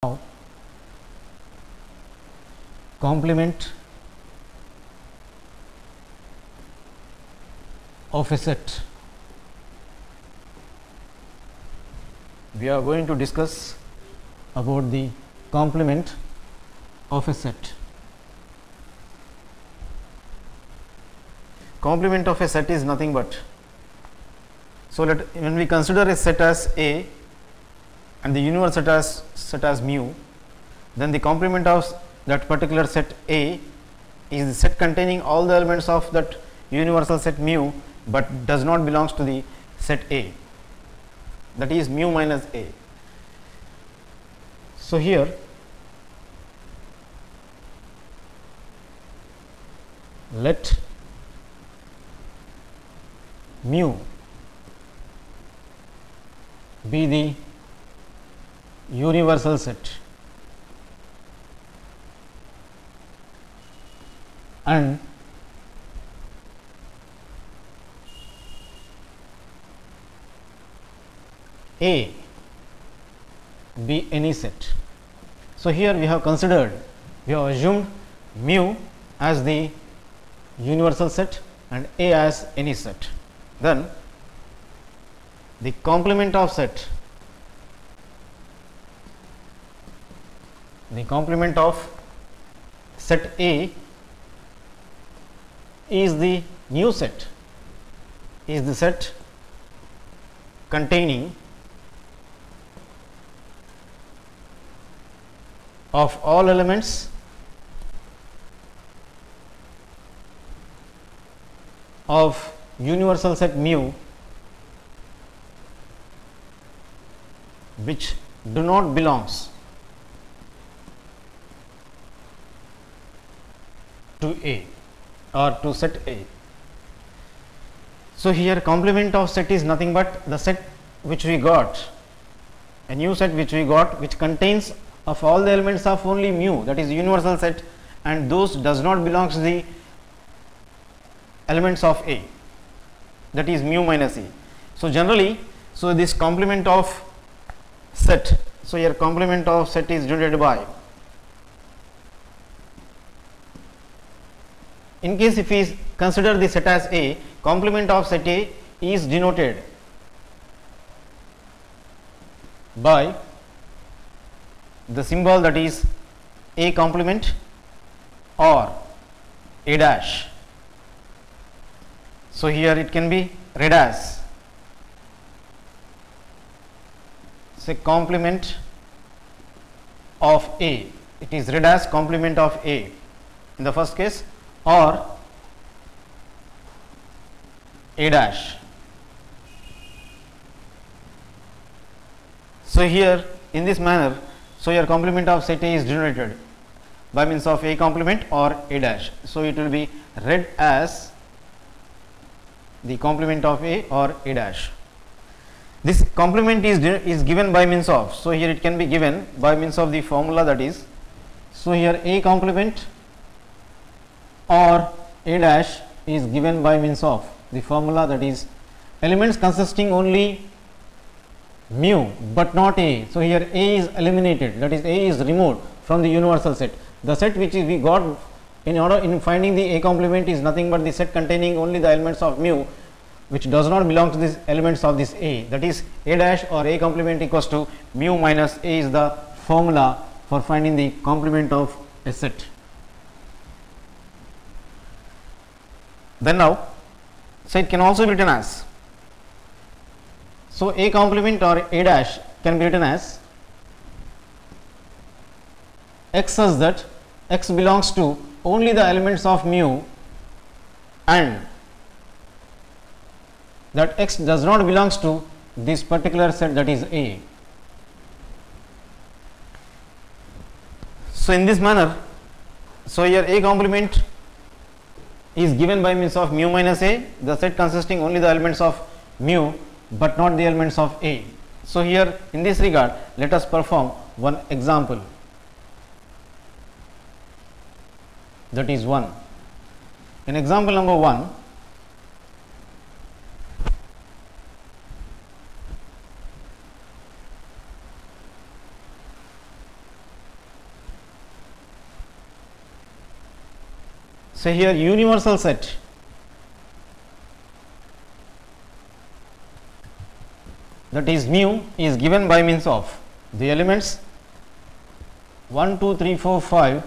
Now, complement of a set. We are going to discuss about the complement of a set. Complement of a set is nothing but, so when we consider a set as A and the universe set as mu, then the complement of that particular set A is the set containing all the elements of that universal set mu, but does not belongs to the set A, that is mu minus A. So, here let mu be the universal set and A be any set. So, here we have assumed mu as the universal set and A as any set. Then the complement of set, A is the new set, is the set containing of all elements of universal set mu which do not belongs to A or to set A. So, here complement of set is nothing but the set which we got, a new set which we got, which contains of all the elements of only mu, that is universal set, and those does not belongs to the elements of A, that is mu minus A. So, generally, so this complement of set, so here complement of set is denoted by, in case if we consider the set as A, complement of set A is denoted by the symbol that is A complement or A dash. So, here it can be read as, say, complement of A, it is read as complement of A in the first case, or A dash. So, here in this manner, so your complement of set A is denoted by means of A complement or A dash. So, it will be read as the complement of A or A dash. This complement is given by means of, so here it can be given by means of the formula, that is, so here A complement or A dash is given by means of the formula, that is elements consisting only mu but not A. So, here A is eliminated, that is A is removed from the universal set. The set which we got in finding the A complement is nothing but the set containing only the elements of mu which does not belong to these elements of this A, that is A dash or A complement equals to mu minus A is the formula for finding the complement of a set. Then now, so it can also be written as, so A complement or A dash can be written as X such that X belongs to only the elements of mu and that X does not belongs to this particular set, that is A. So, in this manner, so here A complement is given by means of mu minus A, the set consisting only the elements of mu but not the elements of A. So, here in this regard, let us perform one example, that is 1. In example number 1, So here universal set that is mu is given by means of the elements 1, 2, 3, 4, 5,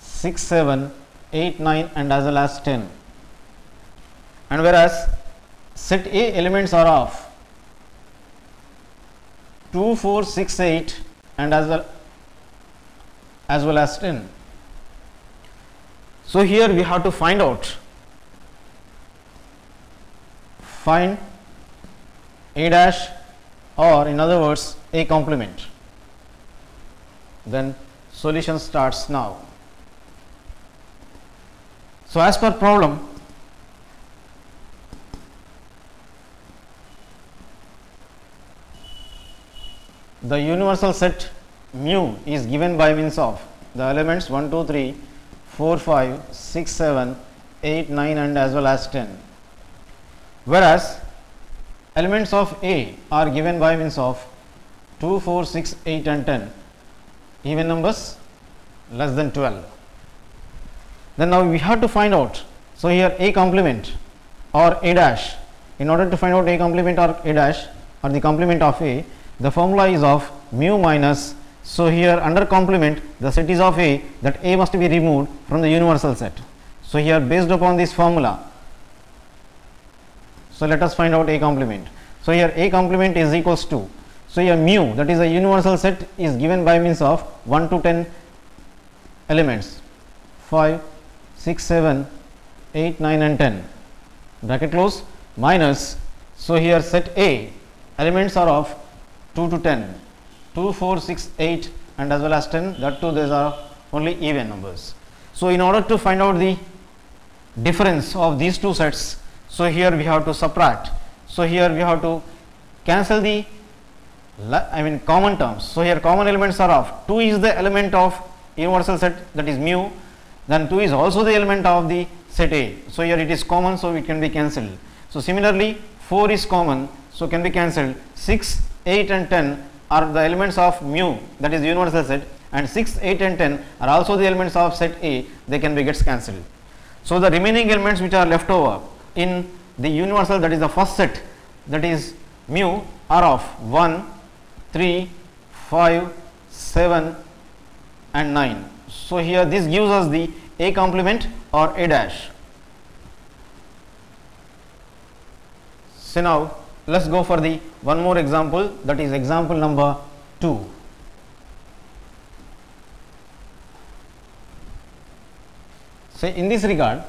6, 7, 8, 9 and as well as 10, and whereas set A elements are of 2, 4, 6, 8 and as well as 10. So here we have to find A dash, or in other words A complement. Then solution starts now. So as per problem, the universal set mu is given by means of the elements 1, 2, 3, 4, 5, 6, 7, 8, 9 and as well as 10, whereas elements of A are given by means of 2, 4, 6, 8 and 10, even numbers less than 12. Then now we have to find out, so here A complement or A dash. In order to find out A complement or A dash or the complement of A, the formula is of mu minus, so here under complement the set is of A, that A must be removed from the universal set. So here based upon this formula, so let us find out A complement. So here A complement is equals to, so here mu, that is a universal set, is given by means of 1 to 10 elements 5, 6, 7, 8, 9 and 10, bracket close, minus, so here set A elements are of 2 to 10, 2, 4, 6, 8 and as well as 10, that too these are only even numbers. So in order to find out the difference of these two sets, so here we have to subtract, so here we have to cancel the common terms. So here common elements are of 2 is the element of universal set, that is mu, then 2 is also the element of the set A, so here it is common, so it can be cancelled. So similarly 4 is common, so can be cancelled. 6, 8 and 10 are the elements of mu, that is universal set, and 6, 8 and 10 are also the elements of set A, they can be gets cancelled. So the remaining elements which are left over in the universal, that is the first set, that is mu, are of 1, 3, 5, 7 and 9. So here this gives us the A complement or A dash. So now let us go for the one more example, that is example number 2. So in this regard,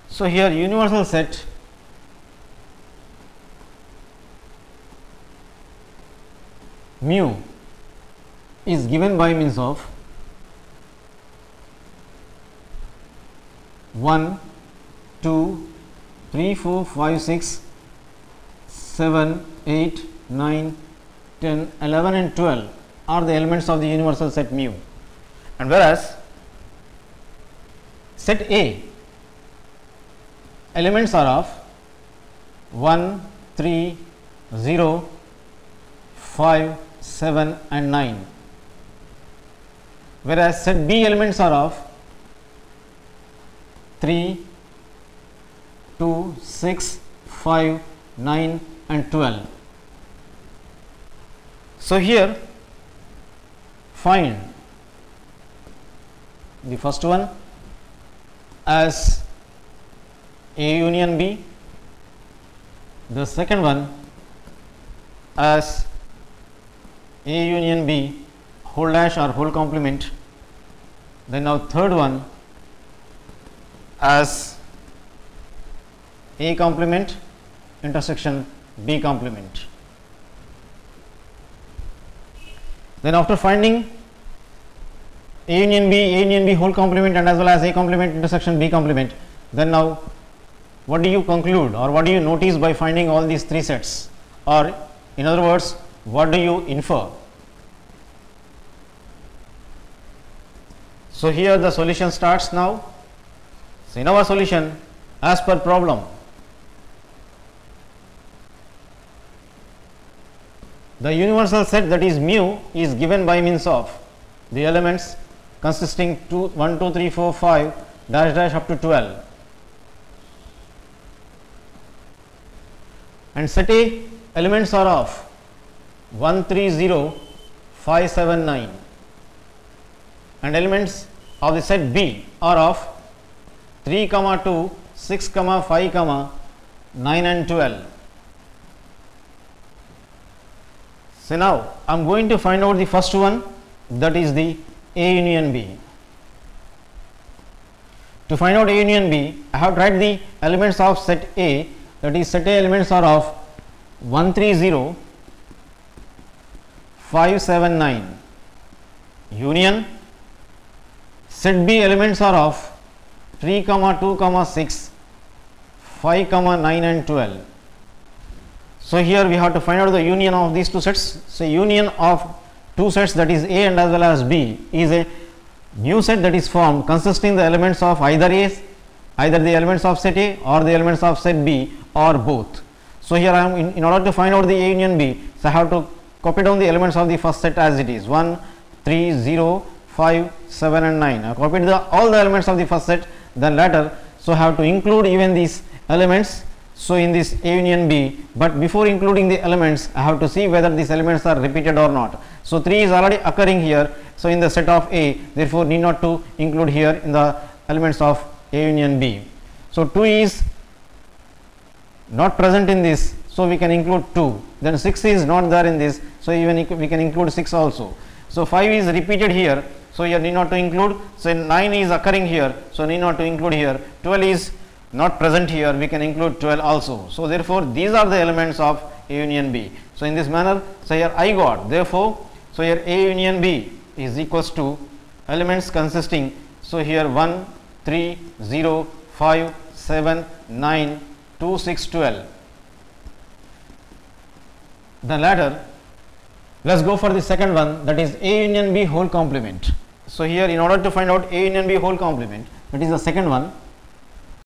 so here universal set mu is given by means of 1, 2, 3, 4, 5, 6, 7, 8, 9, 10, 11 and 12 are the elements of the universal set mu, and whereas set A elements are of 1, 3, 0, 5, 7 and 9, whereas set B elements are of 3, 2, 6, 5, 9 and 12. So here find the first one as A union B, the second one as A union B whole dash or whole complement, then now third one as A complement intersection B complement. Then after finding A union B whole complement and as well as A complement intersection B complement, then now what do you conclude or what do you notice by finding all these three sets, or in other words what do you infer? So here the solution starts now. So, in our solution as per problem, the universal set that is mu is given by means of the elements consisting 1, 2, 3, 4, 5 dash dash up to 12, and set A elements are of 1, 3, 0, 5, 7, 9, and elements of the set B are of 3, 2, 6, 5, 9 and 12. So, now I am going to find out the first one, that is the A union B. To find out A union B, I have tried the elements of set A, that is set A elements are of 1, 3, 0, 5, 7, 9, union set B elements are of 3, 2, 6, 5, 9 and 12. So, here we have to find out the union of these two sets. So, union of two sets, that is A and as well as B, is a new set that is formed consisting the elements of either the elements of set A or the elements of set B or both. So, here I am in order to find out the A union B, so I have to copy down the elements of the first set as it is 1, 3, 0, 5, 7 and 9. I copied all the elements of the first set, then later, so I have to include even these elements. So, in this A union B, but before including the elements, I have to see whether these elements are repeated or not. So, 3 is already occurring here. So, in the set of A, therefore, need not to include here in the elements of A union B. So, 2 is not present in this. So, we can include 2, then 6 is not there in this. So, even we can include 6 also. So, 5 is repeated here. So, here need not to include. So, 9 is occurring here. So, need not to include here. 12 is not present here, we can include 12 also. So, therefore, these are the elements of A union B. So, in this manner, so here I got, therefore, so here A union B is equals to elements consisting, so here 1, 3, 0, 5, 7, 9, 2, 6, 12. The latter, let us go for the second one, that is A union B whole complement. So, here in order to find out A union B whole complement, that is the second one.